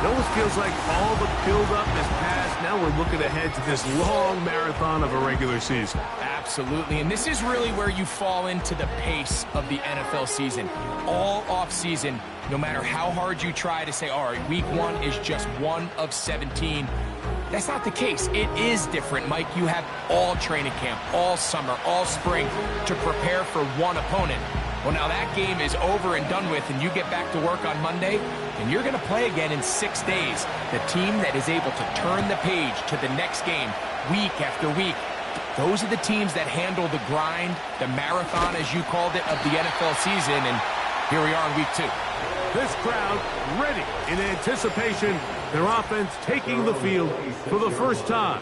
It almost feels like all the build-up is past. Now we're looking ahead to this long marathon of a regular season. Absolutely, and this is really where you fall into the pace of the NFL season. All off-season, no matter how hard you try to say, all right, week 1 is just 1 of 17, that's not the case. It is different, Mike. You have all training camp, all summer, all spring to prepare for one opponent. Well, now that game is over and done with, and you get back to work on Monday, and you're going to play again in 6 days. The team that is able to turn the page to the next game week after week, those are the teams that handle the grind, the marathon, as you called it, of the NFL season, and here we are in week 2. This crowd ready in anticipation, their offense taking the field for the first time.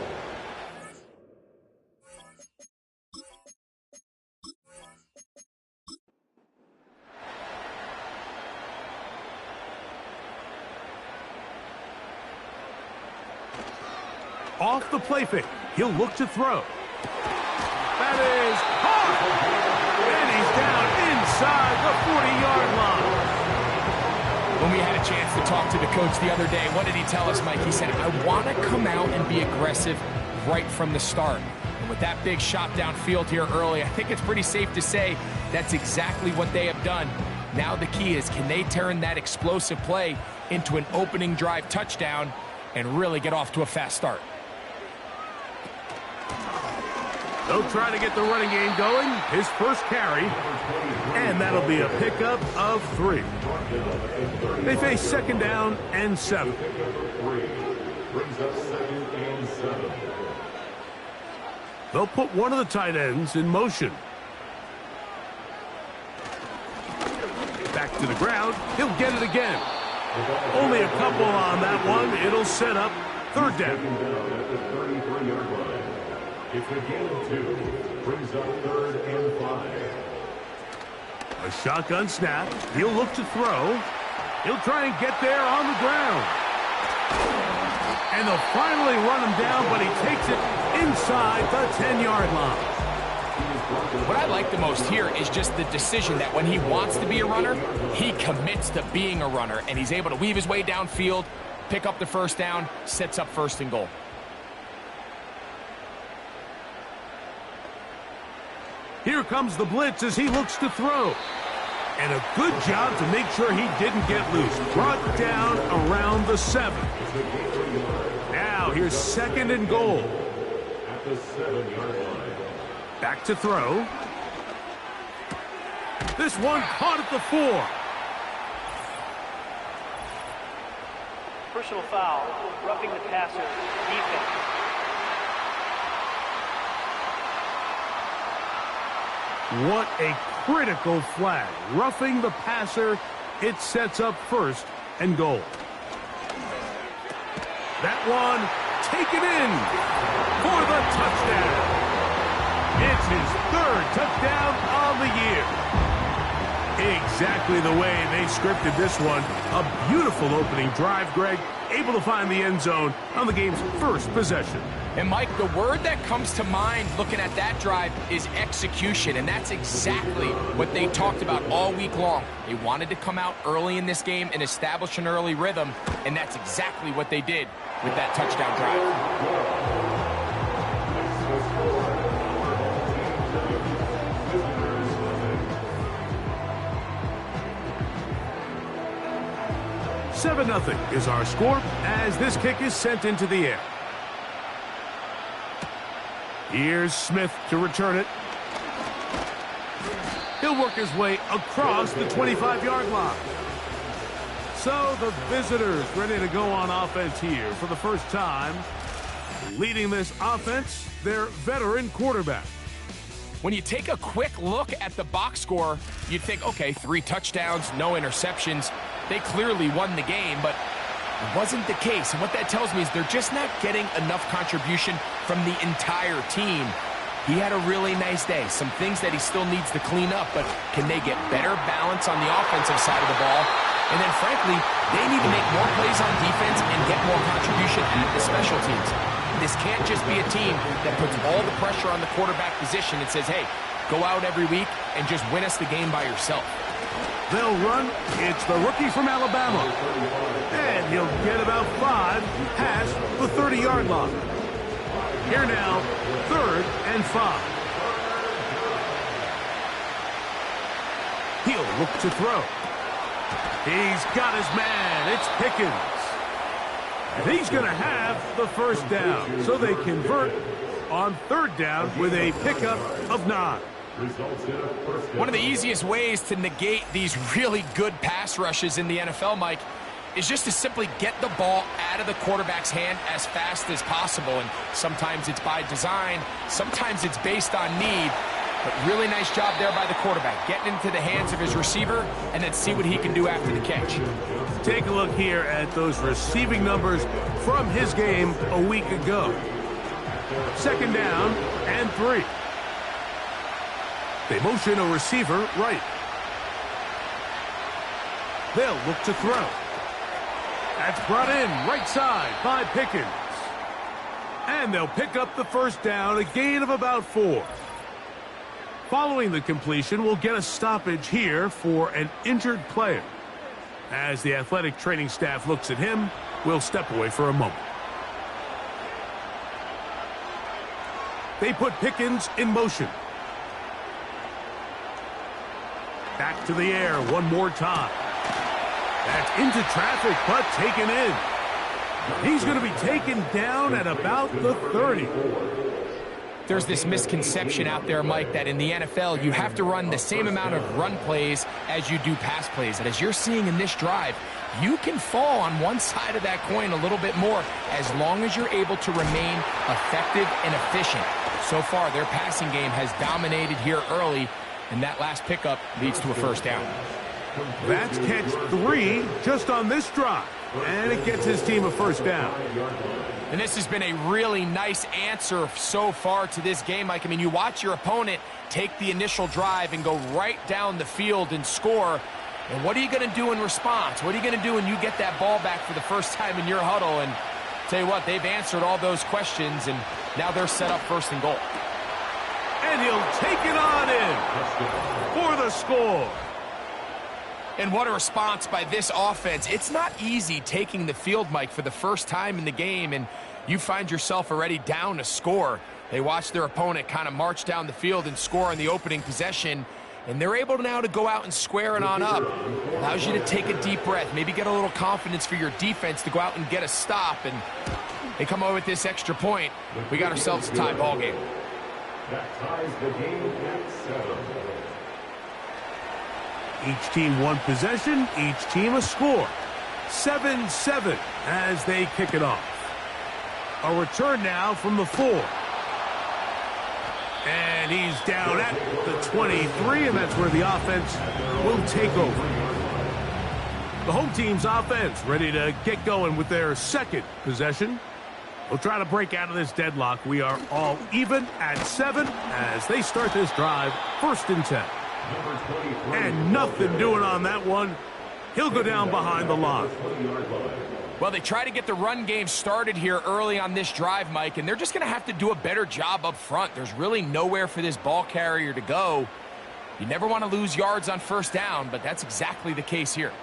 Off the play fake, he'll look to throw. That is hard! And he's down inside the 40-yard line. When we had a chance to talk to the coach the other day, what did he tell us, Mike? He said, I want to come out and be aggressive right from the start. And with that big shot downfield here early, I think it's pretty safe to say that's exactly what they have done. Now the key is, can they turn that explosive play into an opening drive touchdown and really get off to a fast start? They'll try to get the running game going. His first carry, and that'll be a pickup of 3. They face 2nd down and 7. They'll put one of the tight ends in motion. Back to the ground. He'll get it again. Only a couple on that one. It'll set up 3rd down. It's a gain of 2. Brings up 3rd and 5. A shotgun snap. He'll look to throw. He'll try and get there on the ground. And they'll finally run him down, but he takes it inside the 10-yard line. What I like the most here is just the decision that when he wants to be a runner, he commits to being a runner, and he's able to weave his way downfield, pick up the 1st down, sets up 1st and goal. Here comes the blitz as he looks to throw. And a good job to make sure he didn't get loose. Brought down around the 7. Now here's 2nd and goal. At the 7-yard line. Back to throw. This one caught at the 4. Personal foul, roughing the passer, defense. What a critical flag. Roughing the passer, it sets up 1st and goal. That one taken in for the touchdown. It's his 3rd touchdown on the year. Exactly the way they scripted this one. A beautiful opening drive, Greg. Able to find the end zone on the game's 1st possession. And, Mike, the word that comes to mind looking at that drive is execution, and that's exactly what they talked about all week long. They wanted to come out early in this game and establish an early rhythm, and that's exactly what they did with that touchdown drive. 7-0 is our score as this kick is sent into the air. Here's Smith to return it. He'll work his way across the 25-yard line. So the visitors ready to go on offense here for the first time. Leading this offense, their veteran quarterback. When you take a quick look at the box score, you'd think, okay, 3 touchdowns, no interceptions. They clearly won the game, but it wasn't the case. And what that tells me is they're just not getting enough contribution from the entire team. He had a really nice day. Some things that he still needs to clean up, but can they get better balance on the offensive side of the ball? And then, frankly, they need to make more plays on defense and get more contribution at the special teams. This can't just be a team that puts all the pressure on the quarterback position and says, hey, go out every week and just win us the game by yourself. They'll run. It's the rookie from Alabama. And he'll get about 5 past the 30-yard line. Here now, 3rd and 5. He'll look to throw. He's got his man. It's Pickens. And he's going to have the first down. So they convert on 3rd down with a pickup of 9. One of the easiest ways to negate these really good pass rushes in the NFL, Mike, is just to simply get the ball out of the quarterback's hand as fast as possible. And sometimes it's by design, sometimes it's based on need. But really nice job there by the quarterback, getting into the hands of his receiver and then see what he can do after the catch. Take a look here at those receiving numbers from his game a week ago. 2nd down and 3. They motion a receiver right. They'll look to throw. That's brought in right side by Pickens. And they'll pick up the first down, a gain of about 4. Following the completion, we'll get a stoppage here for an injured player. As the athletic training staff looks at him, we'll step away for a moment. They put Pickens in motion. Back to the air one more time. That's into traffic, but taken in. He's going to be taken down at about the 30. There's this misconception out there, Mike, that in the NFL, you have to run the same amount of run plays as you do pass plays. And as you're seeing in this drive, you can fall on one side of that coin a little bit more as long as you're able to remain effective and efficient. So far, their passing game has dominated here early, and that last pickup leads to a first down. That's catch 3 just on this drive, and it gets his team a first down. And this has been a really nice answer so far to this game, Mike. I mean, you watch your opponent take the initial drive and go right down the field and score. And what are you going to do in response? What are you going to do when you get that ball back for the first time in your huddle? And tell you what, they've answered all those questions, and now they're set up 1st and goal. And he'll take it on in for the score. And what a response by this offense. It's not easy taking the field, Mike, for the first time in the game, and you find yourself already down a score. They watch their opponent kind of march down the field and score in the opening possession, and they're able now to go out and square it on up. Allows you to take a deep breath, maybe get a little confidence for your defense to go out and get a stop, and they come over with this extra point. We got ourselves a tie ball game. That ties the game at 7. Each team one possession, each team a score. 7-7 as they kick it off. A return now from the 4. And he's down at the 23, and that's where the offense will take over. The home team's offense ready to get going with their 2nd possession. We'll try to break out of this deadlock. We are all even at 7 as they start this drive, 1st and 10. And nothing doing on that one. He'll go down behind the line. Well, they try to get the run game started here early on this drive, Mike, and they're just going to have to do a better job up front. There's really nowhere for this ball carrier to go. You never want to lose yards on 1st down, but that's exactly the case here.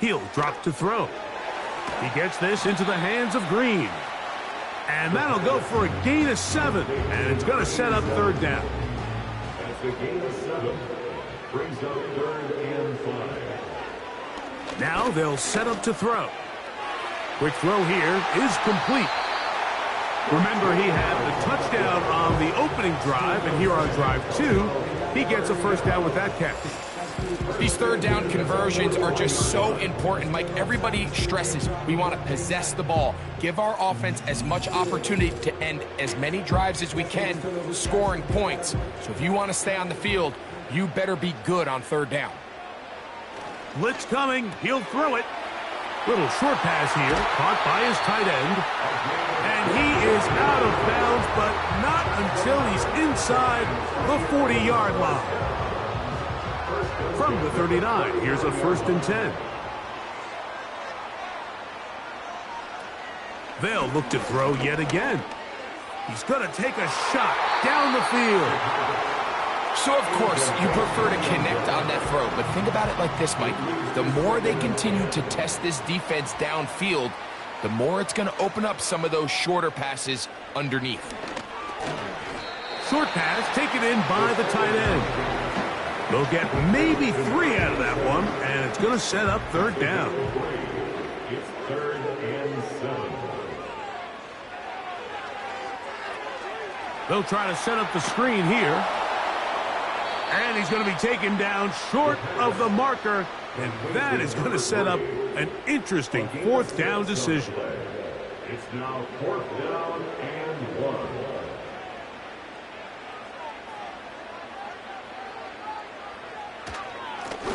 He'll drop to throw. He gets this into the hands of Green. And that'll go for a gain of 7, and it's going to set up 3rd down. That's the gain of 7. Brings up 3rd and 5. Now they'll set up to throw. Quick throw here is complete. Remember, he had the touchdown on the opening drive, and here on drive 2, he gets a first down with that catch. These 3rd down conversions are just so important, Mike. Everybody stresses we want to possess the ball, give our offense as much opportunity to end as many drives as we can, scoring points. So if you want to stay on the field, you better be good on 3rd down. Blitz coming. He'll throw it. Little short pass here, caught by his tight end. And he is out of bounds, but not until he's inside the 40-yard line. From the 39, here's a 1st and 10. They'll look to throw yet again. He's going to take a shot down the field. So, of course, you prefer to connect on that throw, but think about it like this, Mike. The more they continue to test this defense downfield, the more it's going to open up some of those shorter passes underneath. Short pass taken in by the tight end. They'll get maybe 3 out of that one, and it's going to set up third down. It's 3rd and 7. They'll try to set up the screen here. And he's going to be taken down short of the marker, and that is going to set up an interesting 4th down decision. It's now 4th down and 1.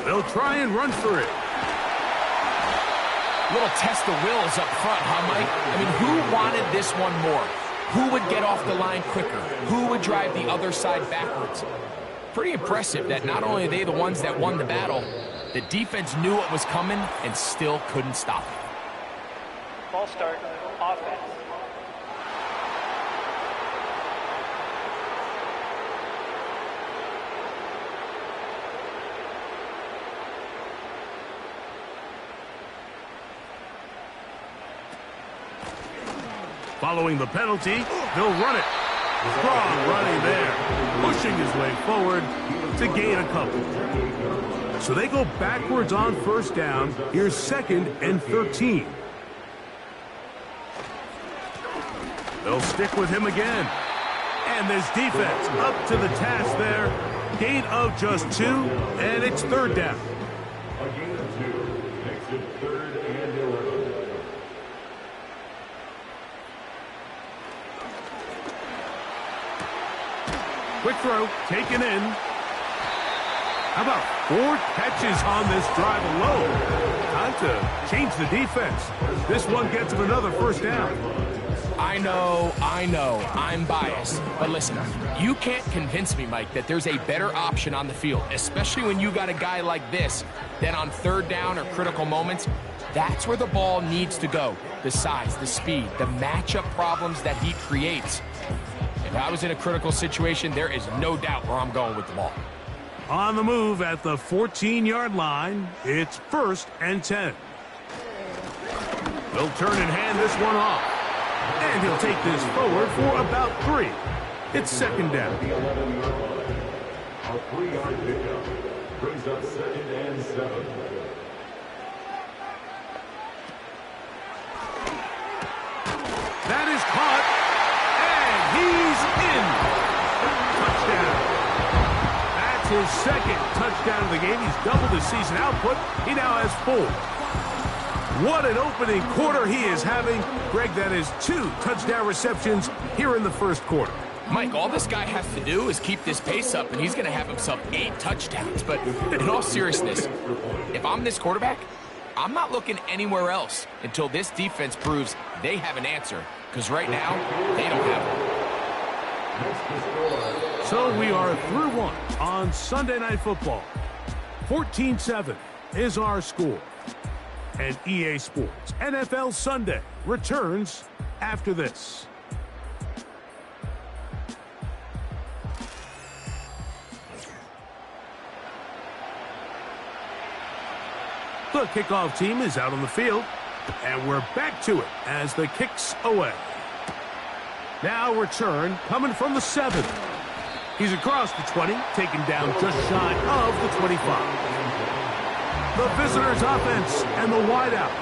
They'll try and run for it. Little test of wills up front, huh, Mike? I mean, who wanted this one more? Who would get off the line quicker? Who would drive the other side backwards? Pretty impressive that not only are they the ones that won the battle, the defense knew what was coming and still couldn't stop it. Ball start, offense. Following the penalty, they'll run it. Strong running there, pushing his way forward to gain a couple. So they go backwards on 1st down. Here's 2nd and 13. They'll stick with him again. And this defense up to the task there. Gain of just 2, and it's 3rd down. A gain of 2 makes it 3rd and 11. Quick throw, taken in. How about 4 catches on this drive alone? Time to change the defense. This one gets him another 1st down. I know, I'm biased. But listen, you can't convince me, Mike, that there's a better option on the field, especially when you got a guy like this, that on 3rd down or critical moments, that's where the ball needs to go. The size, the speed, the matchup problems that he creates. If I was in a critical situation, there is no doubt where I'm going with the ball. On the move at the 14-yard line, it's 1st and 10. They'll turn and hand this one off. And he'll take this forward for about 3. It's 2nd down. The 11-yard line. A 3-yard pickup brings up 2nd and 7. That is caught. He's in. Touchdown. That's his 2nd touchdown of the game. He's doubled his season output. He now has 4. What an opening quarter he is having. Greg, that is 2 touchdown receptions here in the 1st quarter. Mike, all this guy has to do is keep this pace up, and he's going to have himself 8 touchdowns. But in all seriousness, if I'm this quarterback, I'm not looking anywhere else until this defense proves they have an answer. Because right now, they don't have one. So we are through 1 on Sunday Night Football. 14-7 is our score. And EA Sports NFL Sunday returns after this. The kickoff team is out on the field, and we're back to it as the kick's away. Now return coming from the 7. He's across the 20, taken down just shy of the 25. The visitors' offense and the wideout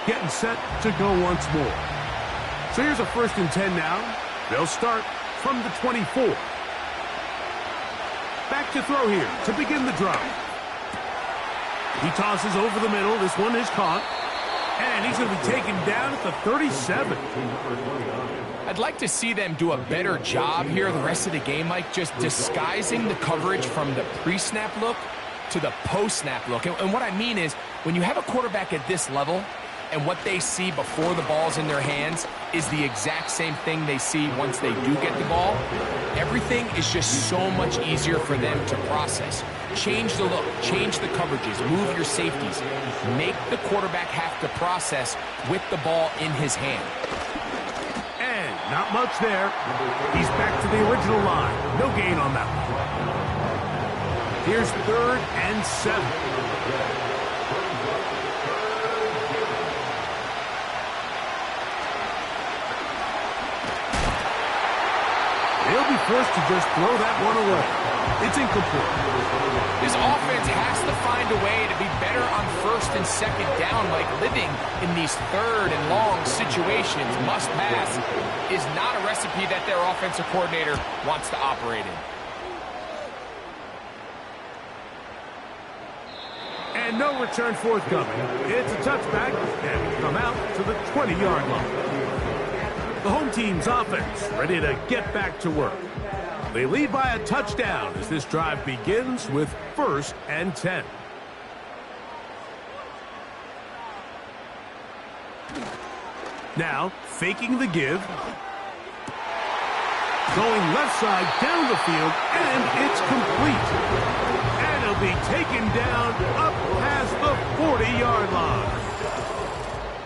getting set to go once more. So here's a 1st and 10 now. They'll start from the 24. Back to throw here to begin the drive. He tosses over the middle. This one is caught. And he's going to be taken down at the 37. I'd like to see them do a better job here the rest of the game, Mike, just disguising the coverage from the pre-snap look to the post-snap look. And what I mean is, when you have a quarterback at this level and what they see before the ball's in their hands is the exact same thing they see once they do get the ball, everything is just so much easier for them to process. Change the look, change the coverages, move your safeties. Make the quarterback have to process with the ball in his hand. And not much there. He's back to the original line. No gain on that one. Here's 3rd and 7. They'll be forced to just throw that one away. It's incomplete. This offense has to find a way to be better on 1st and 2nd down, like living in these 3rd and long situations. Must pass is not a recipe that their offensive coordinator wants to operate in. And no return forthcoming. It's a touchback, and we come out to the 20-yard line. The home team's offense ready to get back to work. They lead by a touchdown as this drive begins with 1st and 10. Now, faking the give. Going left side down the field, and it's complete. And it'll be taken down up past the 40-yard line.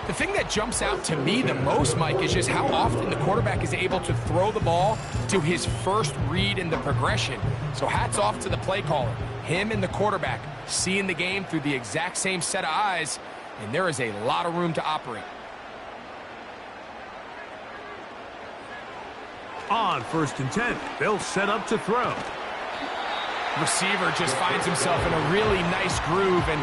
The thing that jumps out to me the most, Mike, is just how often the quarterback is able to throw the ball to his first read in the progression. So hats off to the play caller. Him and the quarterback seeing the game through the exact same set of eyes, and there is a lot of room to operate. On 1st and 10, they'll set up to throw. Receiver just finds himself in a really nice groove, and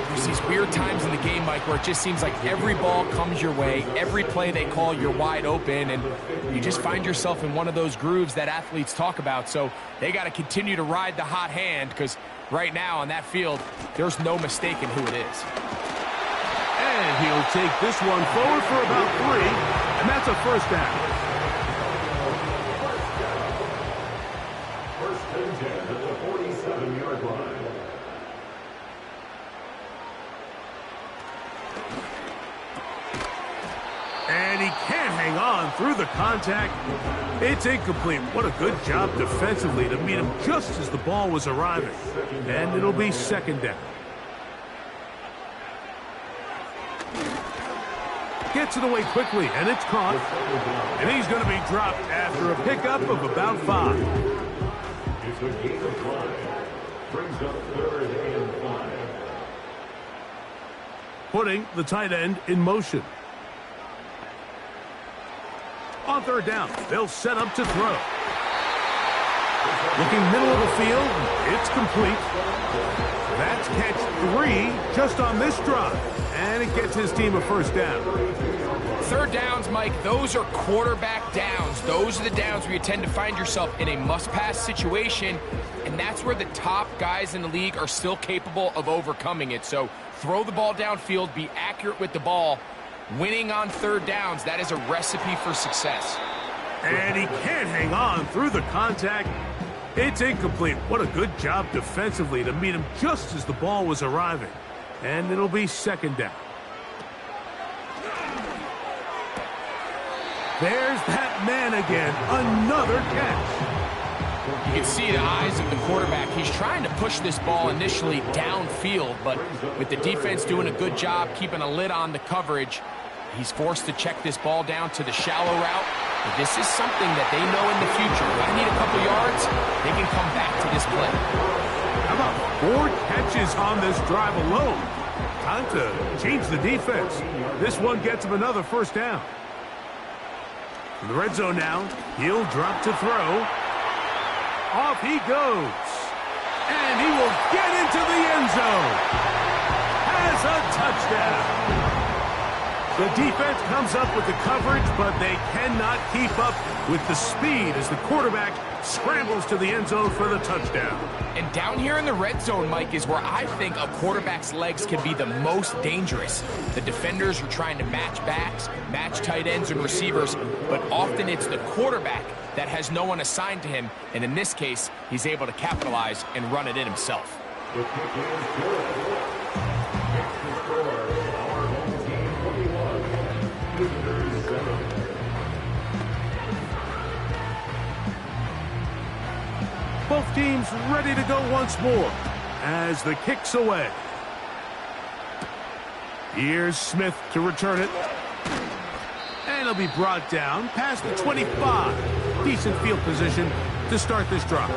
there's these weird times in the game, Mike, where it just seems like every ball comes your way, every play they call, you're wide open, and you just find yourself in one of those grooves that athletes talk about. So they got to continue to ride the hot hand, because right now on that field, there's no mistaking who it is. And he'll take this one forward for about 3, and that's a 1st down. And he can't hang on through the contact. It's incomplete. What a good job defensively to meet him just as the ball was arriving. And it'll be 2nd down. Gets it away quickly, and it's caught. And he's going to be dropped after a pickup of about 5. It's a gain of 5. Brings up 3rd and 5. Putting the tight end in motion. On 3rd down, they'll set up to throw. Looking middle of the field, it's complete. That's catch 3 just on this drive. And it gets his team a 1st down. 3rd downs, Mike, those are quarterback downs. Those are the downs where you tend to find yourself in a must-pass situation, and that's where the top guys in the league are still capable of overcoming it. So throw the ball downfield, be accurate with the ball. Winning on 3rd downs, that is a recipe for success. And he can't hang on through the contact. It's incomplete. What a good job defensively to meet him just as the ball was arriving. And it'll be 2nd down. There's that man again. Another catch. You can see the eyes of the quarterback. He's trying to push this ball initially downfield, but with the defense doing a good job keeping a lid on the coverage, he's forced to check this ball down to the shallow route. But this is something that they know in the future. If I need a couple yards, they can come back to this play. How about 4 catches on this drive alone? Time to change the defense. This one gets him another 1st down. In the red zone now, he'll drop to throw. Off he goes. And he will get into the end zone. Has a touchdown. The defense comes up with the coverage, but they cannot keep up with the speed as the quarterback scrambles to the end zone for the touchdown. And down here in the red zone, Mike, is where I think a quarterback's legs can be the most dangerous. The defenders are trying to match backs, match tight ends and receivers, but often it's the quarterback that has no one assigned to him, and in this case, he's able to capitalize and run it in himself. The kick is good. Next to score, our home team 41, visitors 7. Both teams ready to go once more as the kick's away. Here's Smith to return it. And he'll be brought down past the 25. Decent field position to start this drive.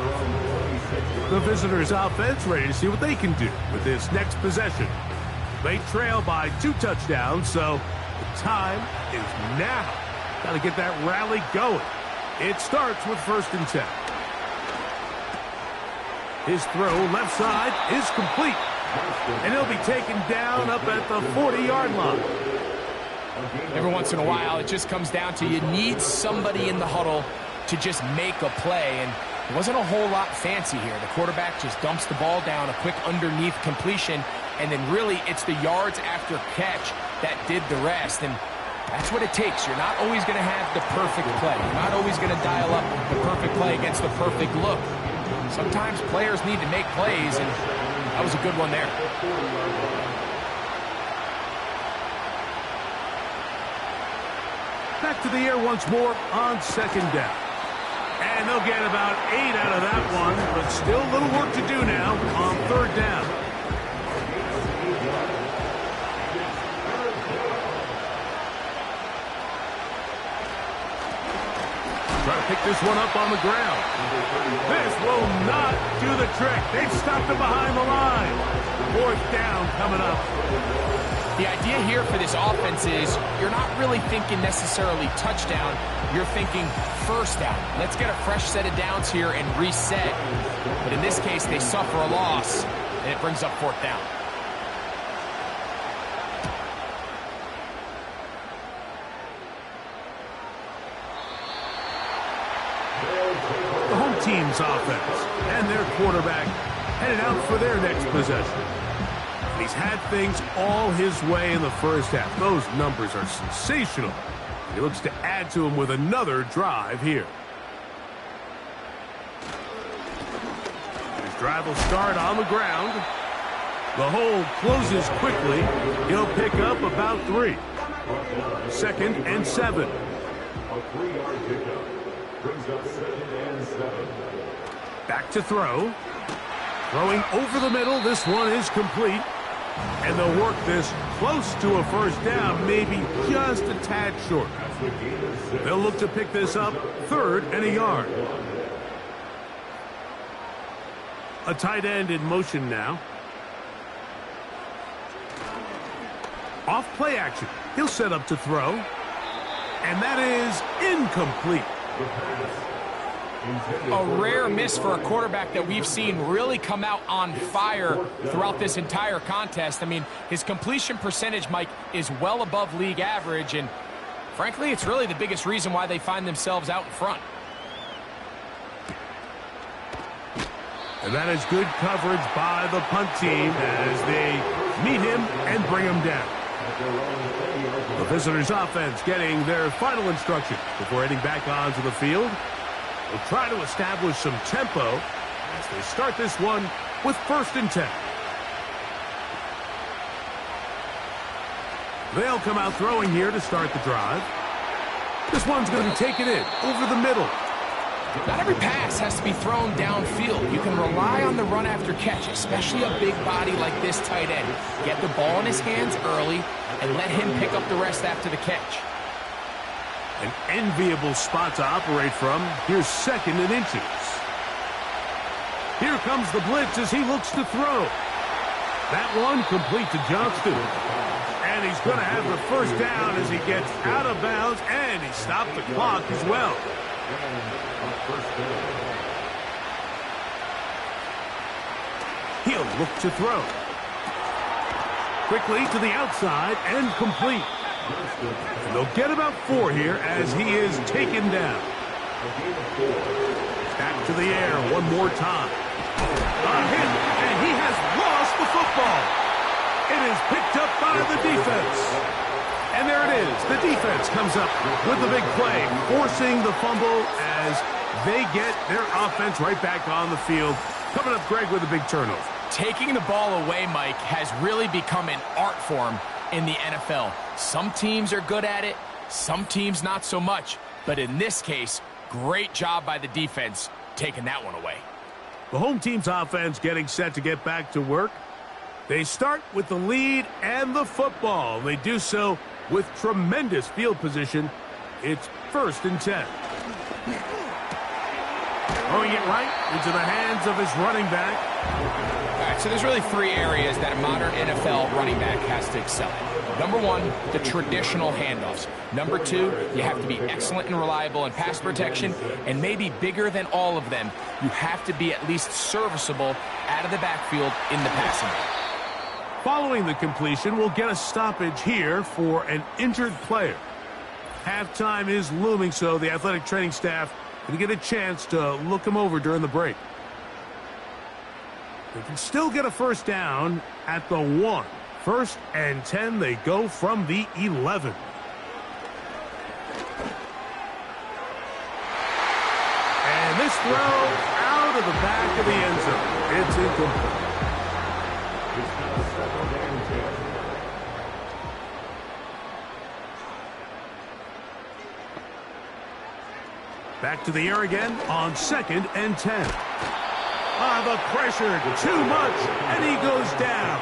The visitors' offense ready to see what they can do with this next possession. They trail by 2 touchdowns, so the time is now. Got to get that rally going. It starts with 1st and 10. His throw left side is complete. And he'll be taken down up at the 40-yard line. Every once in a while, it just comes down to you need somebody in the huddle to just make a play. And it wasn't a whole lot fancy here. The quarterback just dumps the ball down, a quick underneath completion, and then really it's the yards after catch that did the rest. And that's what it takes. You're not always going to have the perfect play. You're not always going to dial up the perfect play against the perfect look. Sometimes players need to make plays, and that was a good one there. Back to the air once more on 2nd down. And they'll get about 8 out of that one, but still a little work to do now on 3rd down. Try to pick this one up on the ground. This will not do the trick. They've stopped him behind the line. 4th down coming up. The idea here for this offense is you're not really thinking necessarily touchdown. You're thinking 1st down. Let's get a fresh set of downs here and reset. But in this case, they suffer a loss, and it brings up 4th down. The home team's offense and their quarterback headed out for their next possession. He's had things all his way in the 1st half. Those numbers are sensational. He looks to add to them with another drive here. His drive will start on the ground. The hole closes quickly. He'll pick up about 3. 2nd and 7. A 3-yard pickup brings up 2nd and 7. Back to throw. Throwing over the middle. This one is complete. And they'll work this close to a 1st down, maybe just a tad short. They'll look to pick this up 3rd and a yard. A tight end in motion now. Off play action. He'll set up to throw. And that is incomplete. A rare miss for a quarterback that we've seen really come out on fire throughout this entire contest. I mean, his completion percentage, Mike, is well above league average, and frankly, it's really the biggest reason why they find themselves out in front. And that is good coverage by the punt team as they meet him and bring him down. The visitors' offense getting their final instruction before heading back onto the field. They'll try to establish some tempo as they start this one with 1st and 10. They'll come out throwing here to start the drive. This one's going to be taken in over the middle. Not every pass has to be thrown downfield. You can rely on the run after catch, especially a big body like this tight end. Get the ball in his hands early and let him pick up the rest after the catch. An enviable spot to operate from. Here's 2nd and inches. Here comes the blitz as he looks to throw. That one complete to Johnston. And he's going to have the 1st down as he gets out of bounds, and he stopped the clock as well. He'll look to throw. Quickly to the outside and complete. And they'll get about 4 here as he is taken down. Back to the air one more time. A hit, and he has lost the football. It is picked up by the defense. And there it is. The defense comes up with the big play, forcing the fumble as they get their offense right back on the field. Coming up, Greg, with a big turnover. Taking the ball away, Mike, has really become an art form in the NFL. Some teams are good at it, some teams not so much. But in this case, great job by the defense taking that one away. The home team's offense getting set to get back to work. They start with the lead and the football. They do so with tremendous field position. It's 1st and 10. Throwing it right into the hands of his running back. All right, so there's really three areas that a modern NFL running back has to excel in. Number one, the traditional handoffs. Number two, you have to be excellent and reliable in pass protection. And maybe bigger than all of them, you have to be at least serviceable out of the backfield in the passing game. Following the completion, we'll get a stoppage here for an injured player. Halftime is looming, so the athletic training staff going to get a chance to look him over during the break. They can still get a first down at the 1. 1st and 10, they go from the 11. And this throw out of the back of the end zone. It's incomplete. It's now 2nd and 10. Back to the air again on 2nd and 10. The pressure, too much, and he goes down.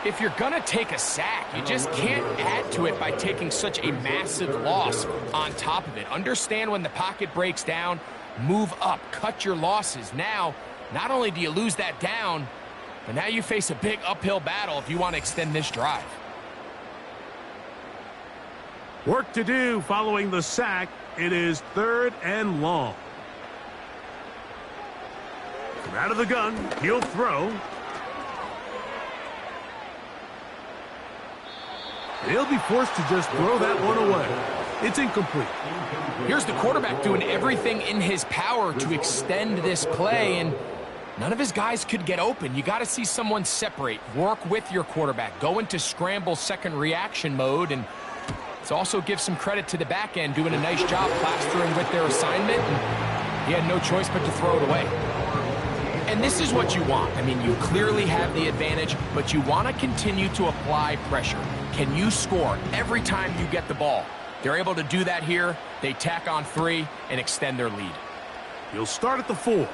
If you're going to take a sack, you just can't add to it by taking such a massive loss on top of it. Understand when the pocket breaks down, move up, cut your losses. Now, not only do you lose that down, but now you face a big uphill battle if you want to extend this drive. Work to do following the sack. It is 3rd and long. From out of the gun, he'll throw. He'll be forced to just throw that one away. It's incomplete. Here's the quarterback doing everything in his power to extend this play, and none of his guys could get open. You got to see someone separate, work with your quarterback, go into scramble second reaction mode, and let's also give some credit to the back end doing a nice job plastering with their assignment. And he had no choice but to throw it away. And this is what you want. I mean, you clearly have the advantage, but you want to continue to apply pressure. Can you score every time you get the ball? They're able to do that here. They tack on 3 and extend their lead. He'll start at the 4.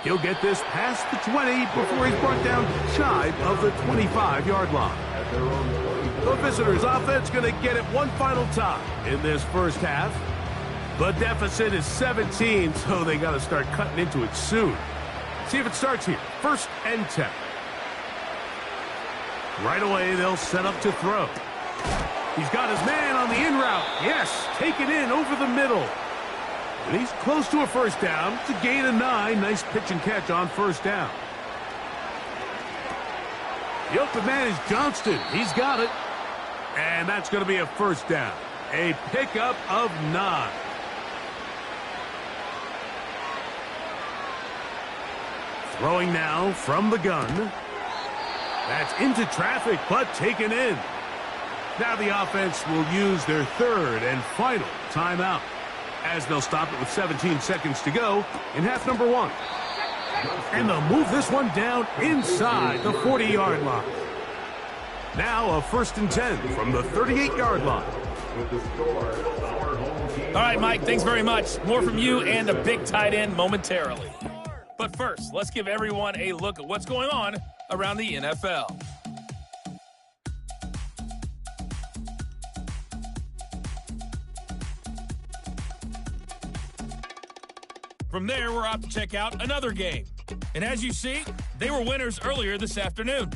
He'll get this past the 20 before he's brought down shy of the 25-yard line. The visitors' offense going to get it one final time in this first half. The deficit is 17, so they got to start cutting into it soon. See if it starts here. 1st and 10. Right away, they'll set up to throw. He's got his man on the in route. Yes, take it in over the middle. And he's close to a first down. It's a gain of 9. Nice pitch and catch on first down. The open man is Johnston. He's got it. And that's going to be a first down. A pickup of 9. Throwing now from the gun. That's into traffic, but taken in. Now the offense will use their 3rd and final timeout, as they'll stop it with 17 seconds to go in half number 1. And they'll move this one down inside the 40-yard line. Now a 1st and 10 from the 38-yard line. With the score, our home team. All right, Mike, thanks very much. More from you and the big tight end momentarily. But first, let's give everyone a look at what's going on around the NFL. From there, we're off to check out another game. And as you see, they were winners earlier this afternoon.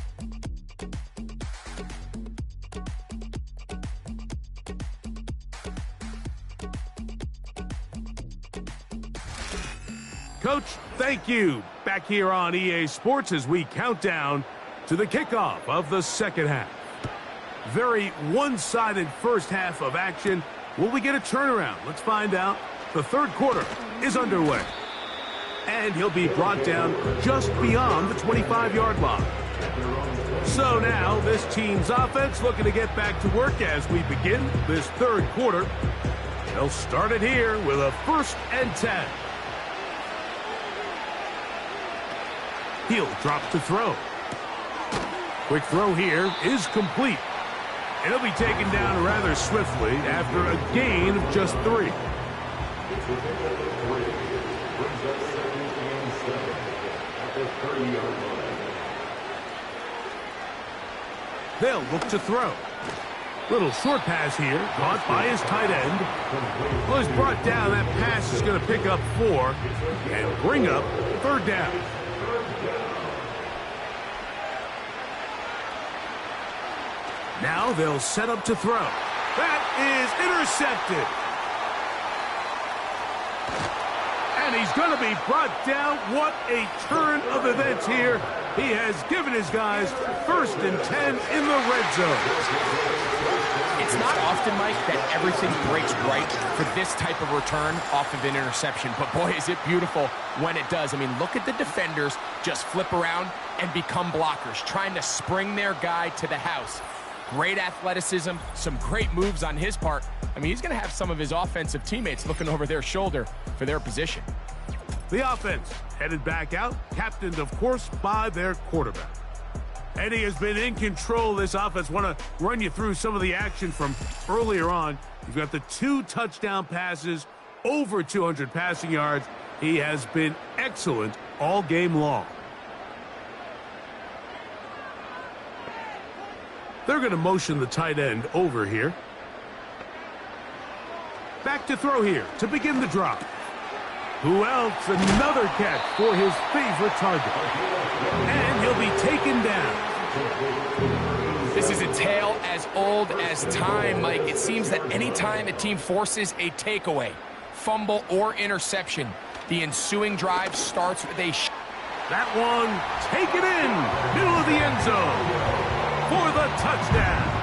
Coach, thank you. Back here on EA Sports as we count down to the kickoff of the second half. Very one-sided first half of action. Will we get a turnaround? Let's find out. The 3rd quarter is underway. And he'll be brought down just beyond the 25-yard line. So now this team's offense looking to get back to work as we begin this 3rd quarter. They'll start it here with a 1st and 10. He'll drop to throw. Quick throw here is complete. And he'll be taken down rather swiftly after a gain of just 3. They'll look to throw. Little short pass here, caught by his tight end. Well, he's brought down. That pass is going to pick up 4 and bring up 3rd down. Now they'll set up to throw. That is intercepted. And he's going to be brought down. What a turn of events here. He has given his guys 1st and 10 in the red zone. It's not often, Mike, that everything breaks right for this type of return off of an interception. But, boy, is it beautiful when it does. I mean, look at the defenders just flip around and become blockers, trying to spring their guy to the house. Great athleticism, some great moves on his part. I mean, he's going to have some of his offensive teammates looking over their shoulder for their position. The offense headed back out, captained, of course, by their quarterback. And he has been in control of this offense. Want to run you through some of the action from earlier on. You've got the 2 touchdown passes, over 200 passing yards. He has been excellent all game long. They're going to motion the tight end over here. Back to throw here to begin the drop. Who else? Another catch for his favorite target. And he'll be taken down. This is a tale as old as time, Mike. It seems that any time a team forces a takeaway, fumble, or interception, the ensuing drive starts with a that one taken in, middle of the end zone for the touchdown.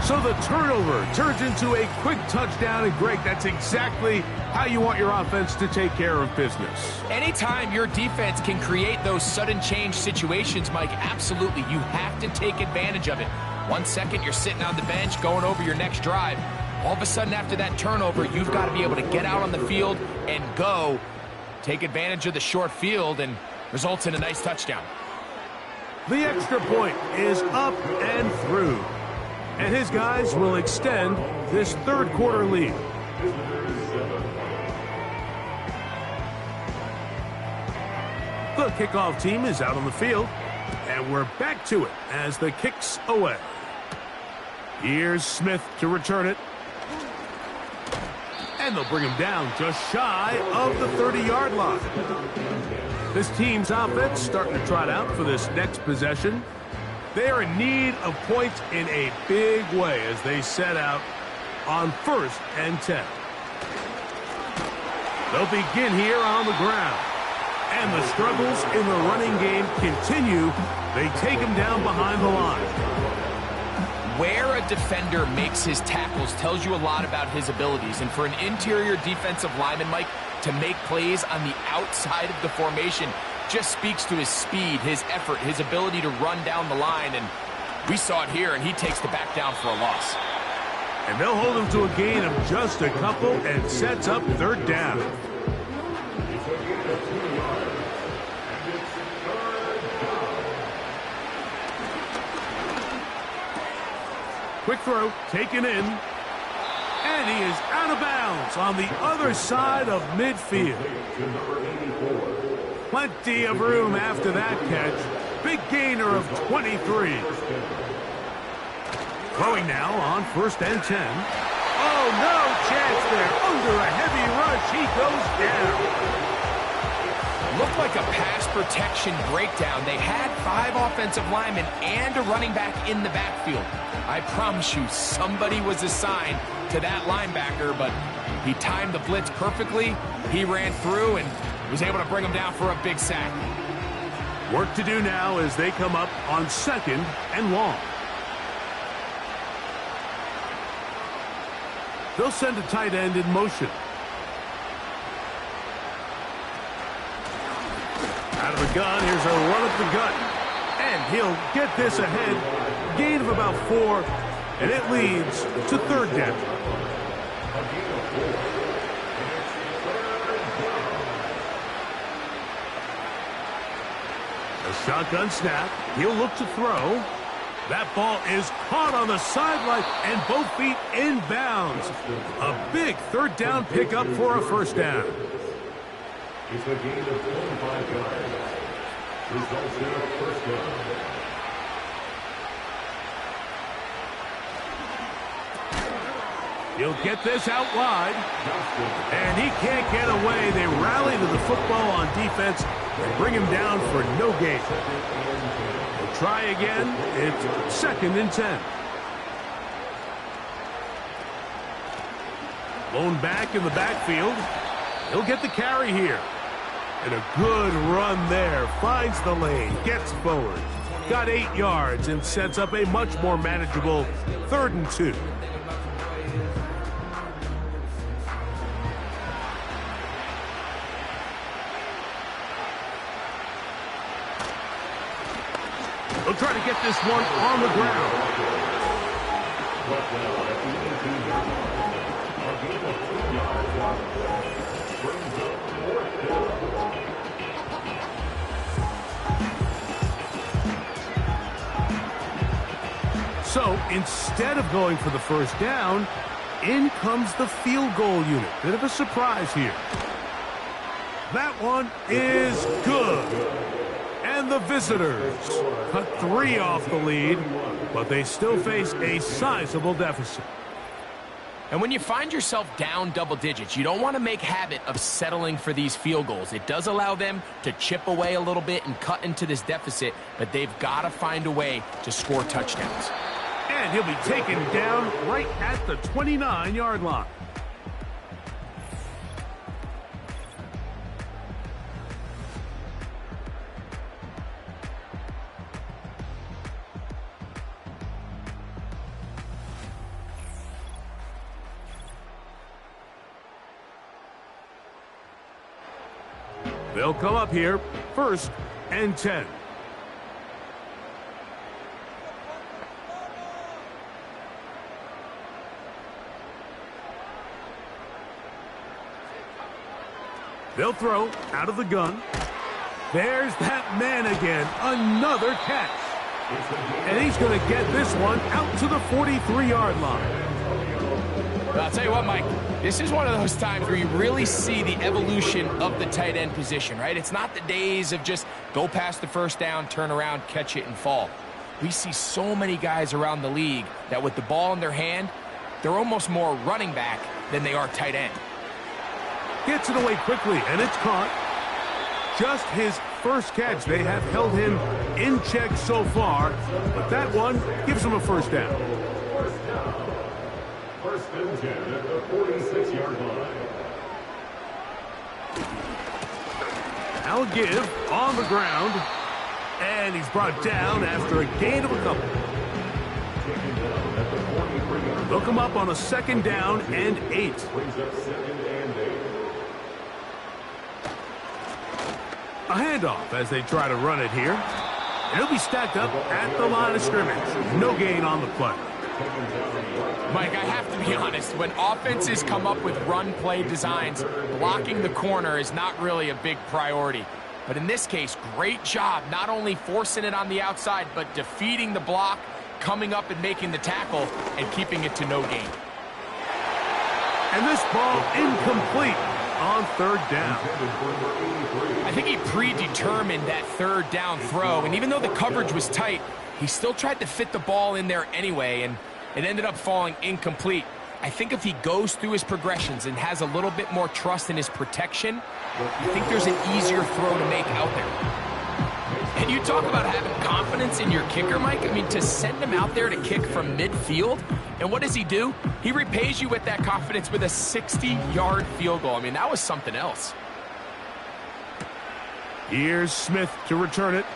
So the turnover turns into a quick touchdown, and Greg, that's exactly how you want your offense to take care of business. Anytime your defense can create those sudden change situations, Mike, absolutely, you have to take advantage of it. 1 second, you're sitting on the bench going over your next drive. All of a sudden, after that turnover, you've got to be able to get out on the field and go. Take advantage of the short field and results in a nice touchdown. The extra point is up and through. And his guys will extend this 3rd quarter lead. The kickoff team is out on the field, and we're back to it as the kick's away. Here's Smith to return it. And they'll bring him down just shy of the 30-yard line. This team's offense starting to trot out for this next possession. They are in need of points in a big way as they set out on 1st and 10. They'll begin here on the ground. And the struggles in the running game continue. They take him down behind the line. Where a defender makes his tackles tells you a lot about his abilities. And for an interior defensive lineman, Mike, to make plays on the outside of the formation just speaks to his speed, his effort, his ability to run down the line. And we saw it here, and he takes the back down for a loss. And they'll hold him to a gain of just a couple and sets up 3rd down. Quick throw, taken in. And he is out of bounds on the other side of midfield. Plenty of room after that catch. Big gainer of 23. Throwing now on 1st and 10. Oh, no chance there. Under a heavy rush, he goes down. Looked like a pass protection breakdown. They had 5 offensive linemen and a running back in the backfield. I promise you, somebody was assigned to that linebacker, but he timed the blitz perfectly. He ran through and was able to bring him down for a big sack. Work to do now as they come up on 2nd and long. They'll send a tight end in motion. Out of the gun, here's a run up the gut. And he'll get this ahead. Gain of about 4, and it leads to 3rd down. A shotgun snap. He'll look to throw. That ball is caught on the sideline, and both feet inbounds. A big 3rd down pickup for a 1st down. It's a gain of 25 yards. Results in a 1st down. He'll get this out wide. And he can't get away. They rally to the football on defense and bring him down for no gain. They'll try again. It's 2nd and 10. Blown back in the backfield. He'll get the carry here. And a good run there. Finds the lane. Gets forward. Got 8 yards and sets up a much more manageable 3rd and 2. He'll try to get this one on the ground. So instead of going for the first down, in comes the field goal unit. Bit of a surprise here. That one is good. And the visitors cut 3 off the lead, but they still face a sizable deficit. And when you find yourself down double digits, you don't want to make habit of settling for these field goals. It does allow them to chip away a little bit and cut into this deficit, but they've got to find a way to score touchdowns. And he'll be taken down right at the 29-yard line. They'll come up here, 1st and 10. They'll throw out of the gun. There's that man again. Another catch. And he's going to get this one out to the 43-yard line. I'll tell you what, Mike, this is one of those times where you really see the evolution of the tight end position, right? It's not the days of just go past the first down, turn around, catch it, and fall. We see so many guys around the league that with the ball in their hand, they're almost more running back than they are tight end. Gets it away quickly, and it's caught. Just his first catch. They have held him in check so far, but that one gives him a first down. 1st and 10 at the 46-yard line. Now a give on the ground, and he's brought down after a gain of a couple. They'll come up on a 2nd down and 8. Brings up 2nd and 8. A handoff as they try to run it here. And he'll be stacked up at the line of scrimmage. No gain on the play. Mike, I have to be honest. When offenses come up with run play designs, blocking the corner is not really a big priority. But in this case, great job not only forcing it on the outside, but defeating the block, coming up and making the tackle, and keeping it to no gain. And this ball incomplete on 3rd down. I think he predetermined that 3rd down throw, and even though the coverage was tight, he still tried to fit the ball in there anyway, and it ended up falling incomplete. I think if he goes through his progressions and has a little bit more trust in his protection, I think there's an easier throw to make out there. And you talk about having confidence in your kicker, Mike. I mean, to send him out there to kick from midfield, and what does he do? He repays you with that confidence with a 60-yard field goal. I mean, that was something else. Here's Smith to return it.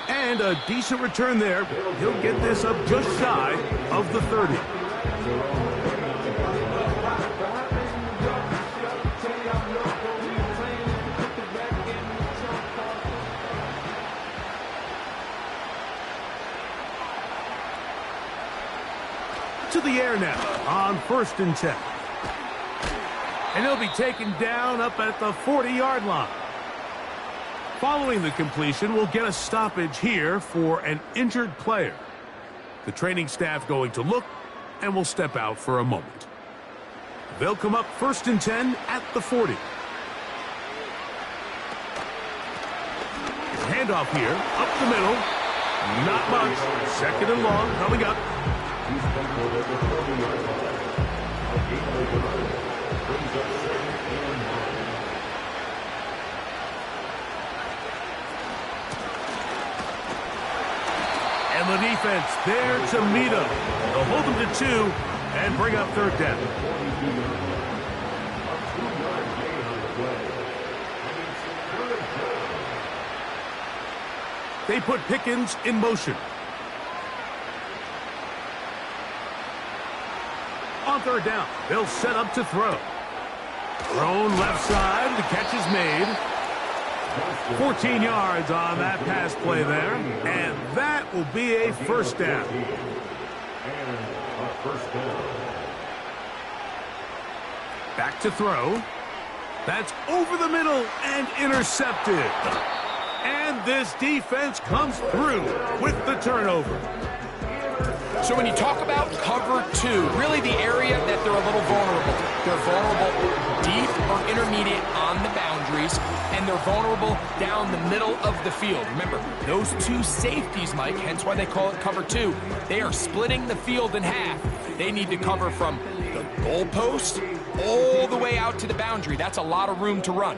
And a decent return there. He'll get this up just shy of the 30. To the air now on 1st and 10. And he'll be taken down up at the 40-yard line. Following the completion, we'll get a stoppage here for an injured player. The training staff going to look, and will step out for a moment. They'll come up 1st and 10 at the 40. Handoff here, up the middle. Not much. 2nd and long coming up. He's tackled at the 40-yard line. And the defense there to meet him. They'll hold him to 2 and bring up third down. They put Pickens in motion. On third down, they'll set up to throw. Thrown left side, the catch is made. 14 yards on that pass play there, and that will be a first down. Back to throw. That's over the middle and intercepted. And this defense comes through with the turnover. So when you talk about cover 2, really the area that they're a little vulnerable. They're vulnerable deep or intermediate on the boundaries, and they're vulnerable down the middle of the field. Remember, those 2 safeties, Mike, hence why they call it cover 2, they are splitting the field in half. They need to cover from the goalpost all the way out to the boundary. That's a lot of room to run.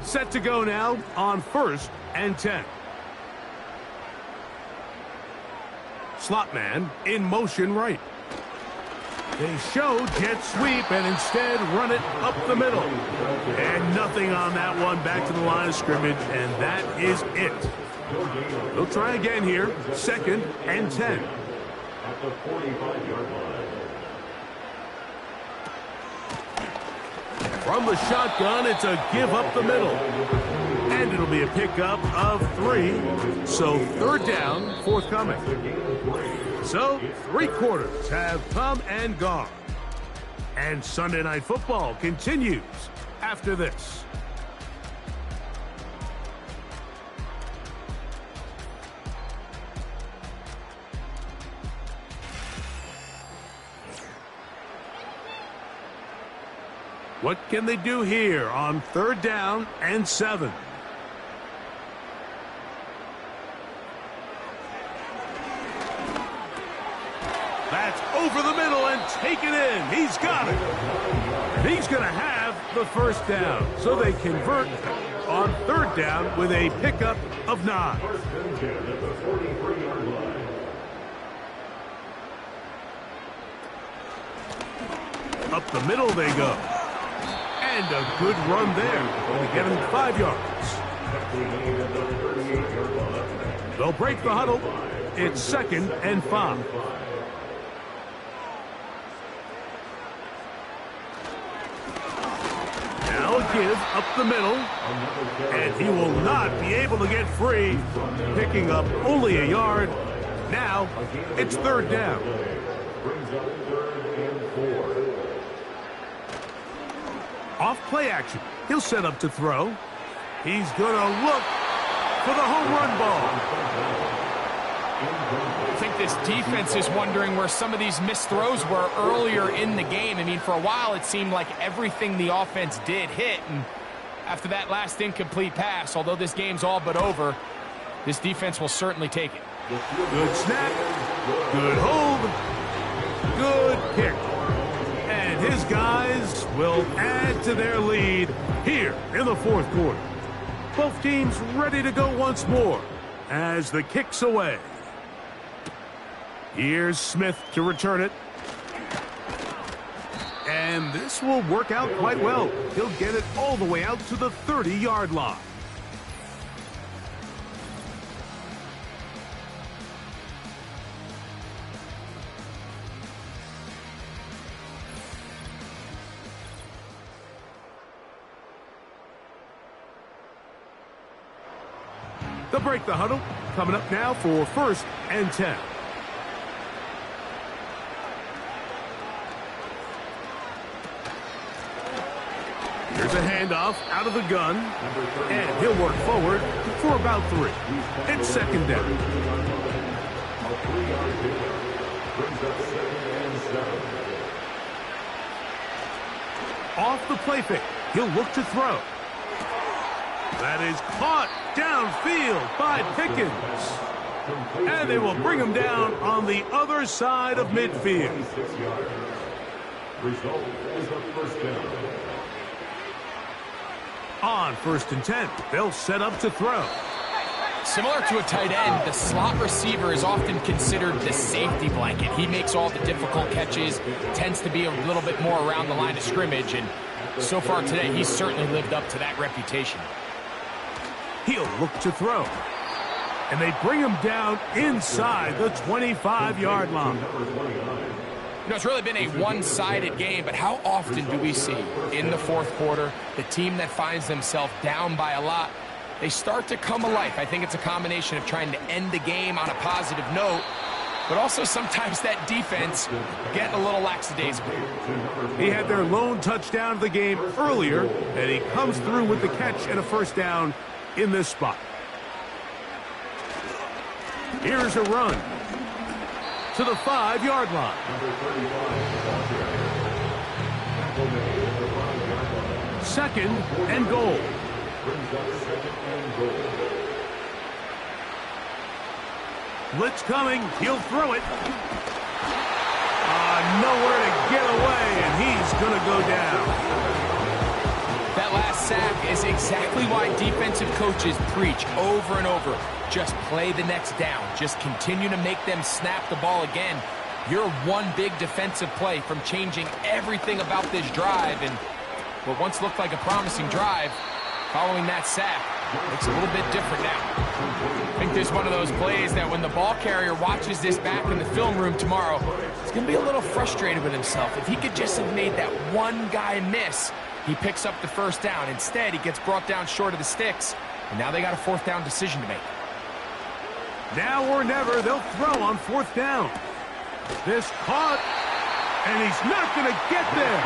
Set to go now on 1st and 10. Slot man in motion right. They show jet sweep and instead run it up the middle. And nothing on that one, back to the line of scrimmage, and that is it. They'll try again here, 2nd and 10. At the 45-yard line. From the shotgun, it's a give up the middle. And it'll be a pickup of 3. So third down, forthcoming. So 3 quarters have come and gone. And Sunday Night Football continues after this. What can they do here on 3rd down and 7? That's over the middle and taken in. He's got it. And he's going to have the first down. So they convert on 3rd down with a pickup of 9. Up the middle they go. And a good run there. Going to get him 5 yards. They'll break the huddle. It's 2nd and 5. Now a give up the middle. And he will not be able to get free. Picking up only a yard. Now it's 3rd down. Off play action. He'll set up to throw. He's going to look for the home run ball. I think this defense is wondering where some of these missed throws were earlier in the game. I mean, for a while it seemed like everything the offense did hit. And after that last incomplete pass, although this game's all but over, this defense will certainly take it. Good snap. Good hold. Good kick. And his guys will add to their lead here in the 4th quarter. Both teams ready to go once more as the kick's away. Here's Smith to return it. And this will work out quite well. He'll get it all the way out to the 30-yard line. They'll break the huddle. Coming up now for 1st and 10. Here's a handoff out of the gun. And he'll work forward for about 3. It's 2nd down. Off the play fake. He'll look to throw. That is caught downfield by Pickens. And they will bring him down on the other side of midfield. Result is a first down. On 1st and 10, they'll set up to throw. Similar to a tight end, the slot receiver is often considered the safety blanket. He makes all the difficult catches, tends to be a little bit more around the line of scrimmage, and so far today, he's certainly lived up to that reputation. He'll look to throw. And they bring him down inside the 25-yard line. You know, it's really been a one-sided game, but how often do we see in the fourth quarter the team that finds themselves down by a lot, they start to come alive? I think it's a combination of trying to end the game on a positive note, but also sometimes that defense getting a little lackadaisical. He had their lone touchdown of the game earlier, and he comes through with the catch and a first down in this spot. Here's a run to the 5-yard line. Second and goal. Blitz coming. He'll throw it. Nowhere to get away, and he's going to go down. That last sack is exactly why defensive coaches preach over and over. Just play the next down. Just continue to make them snap the ball again. You're one big defensive play from changing everything about this drive, and what once looked like a promising drive, following that sack, looks a little bit different now. I think this is one of those plays that when the ball carrier watches this back in the film room tomorrow, he's going to be a little frustrated with himself. If he could just have made that one guy miss, he picks up the first down. Instead, he gets brought down short of the sticks, and now they got a 4th down decision to make. Now or never, they'll throw on 4th down. This caught, and he's not going to get there.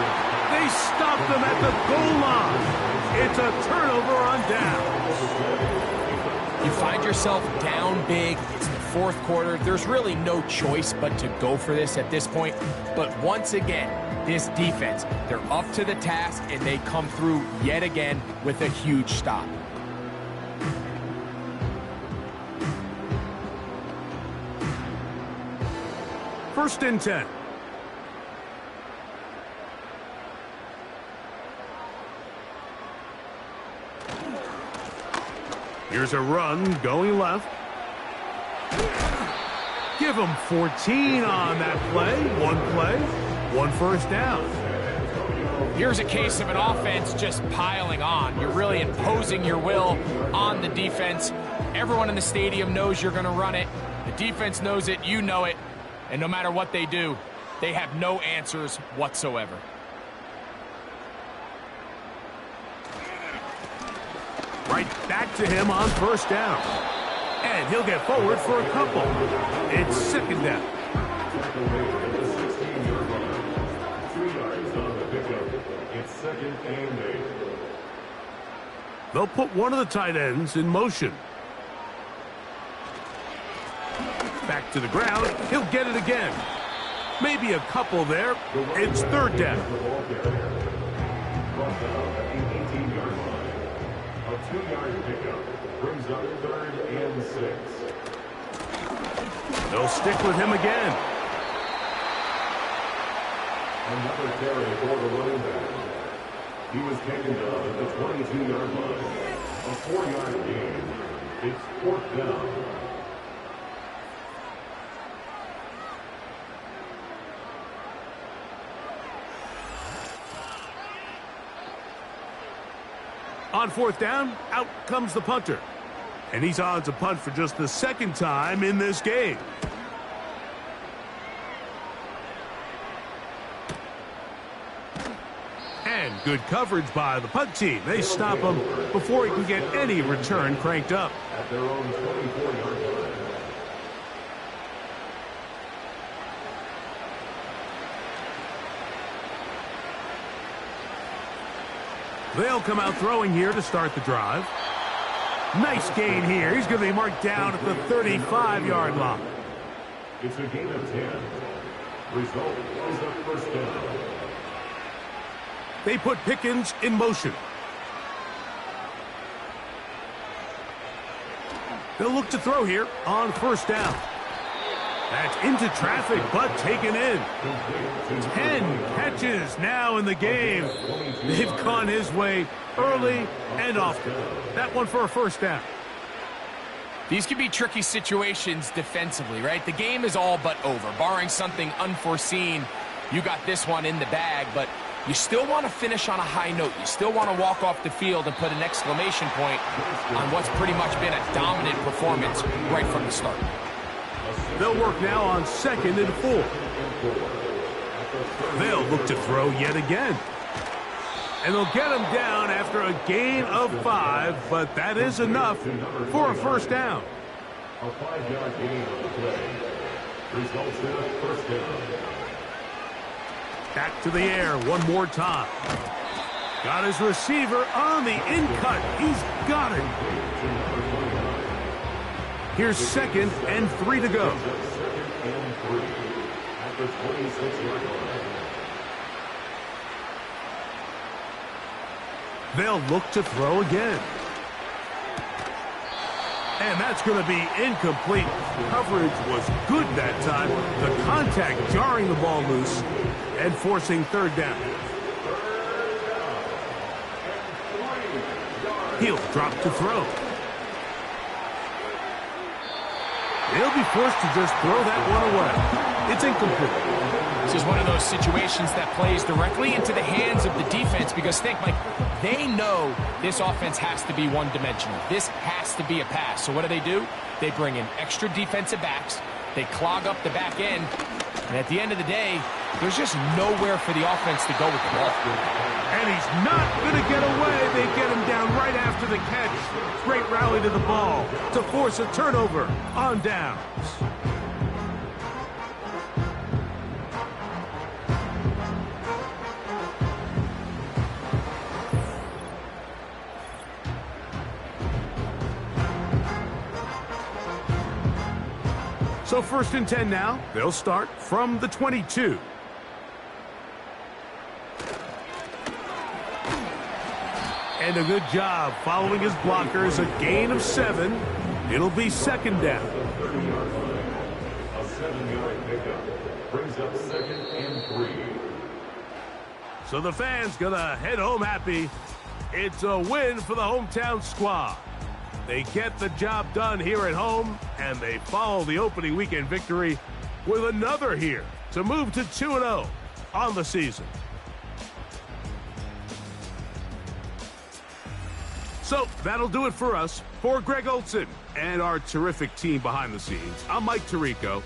They stopped him at the goal line. It's a turnover on downs. You find yourself down big. It's the fourth quarter. There's really no choice but to go for this at this point. But once again, this defense, they're up to the task, and they come through yet again with a huge stop. First and 10. Here's a run going left. Give him 14 on that play. One first down. Here's a case of an offense just piling on. You're really imposing your will on the defense. Everyone in the stadium knows you're going to run it. The defense knows it. You know it. And no matter what they do, they have no answers whatsoever. Right back to him on first down. And he'll get forward for a couple. It's second down. 3 yards on the pickup. It's 2nd and 8. They'll put one of the tight ends in motion. Back to the ground. He'll get it again. Maybe a couple there. It's 3rd down. Brought down at the 18-yard line. A 2-yard pickup brings up 3rd and 6. They'll stick with him again. Another carry for the running back. He was taken down at the 22-yard line. A 4-yard gain. It's 4th down. On 4th down, out comes the punter. And he's on to punt for just the 2nd time in this game. And good coverage by the punt team. They stop him before he can get any return cranked up. At their own 24-yard line. They'll come out throwing here to start the drive. Nice gain here. He's going to be marked down at the 35-yard line. It's a gain of 10. Result is a first down. They put Pickens in motion. They'll look to throw here on first down. That's into traffic, but taken in. 10 catches now in the game. They've gone his way early and often. That one for a first down. These can be tricky situations defensively, right? The game is all but over. Barring something unforeseen, you got this one in the bag, but you still want to finish on a high note. You still want to walk off the field and put an exclamation point on what's pretty much been a dominant performance right from the start. They'll work now on 2nd and 4. They'll look to throw yet again. And they'll get him down after a gain of 5, but that is enough for a first down. A 5-yard gain on the play. Results in a first down. Back to the air one more time. Got his receiver on the in-cut. He's got it. Here's 2nd and 3 to go. 2nd and 3 at the 26-yard line. They'll look to throw again. And that's going to be incomplete. Coverage was good that time. The contact jarring the ball loose and forcing third down. He'll drop to throw. He'll be forced to just throw that one away. It's incomplete. This is one of those situations that plays directly into the hands of the defense because think, Mike, they know this offense has to be one-dimensional. This has to be a pass. So what do? They bring in extra defensive backs. They clog up the back end. And at the end of the day, there's just nowhere for the offense to go with the ball. And he's not going to get away. They get him down right after the catch. Great rally to the ball to force a turnover on downs. So 1st and 10 now. They'll start from the 22. And a good job following his blockers. A gain of 7. It'll be 2nd down. A 7-yard pickup brings up 2nd and 3. So the fans gonna head home happy. It's a win for the hometown squad. They get the job done here at home, and they follow the opening weekend victory with another here to move to 2-0 on the season. So that'll do it for us. For Greg Olson and our terrific team behind the scenes, I'm Mike Tirico.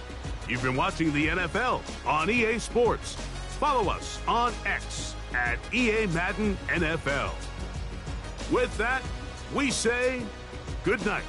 You've been watching the NFL on EA Sports. Follow us on X at EA Madden NFL. With that, we say good night.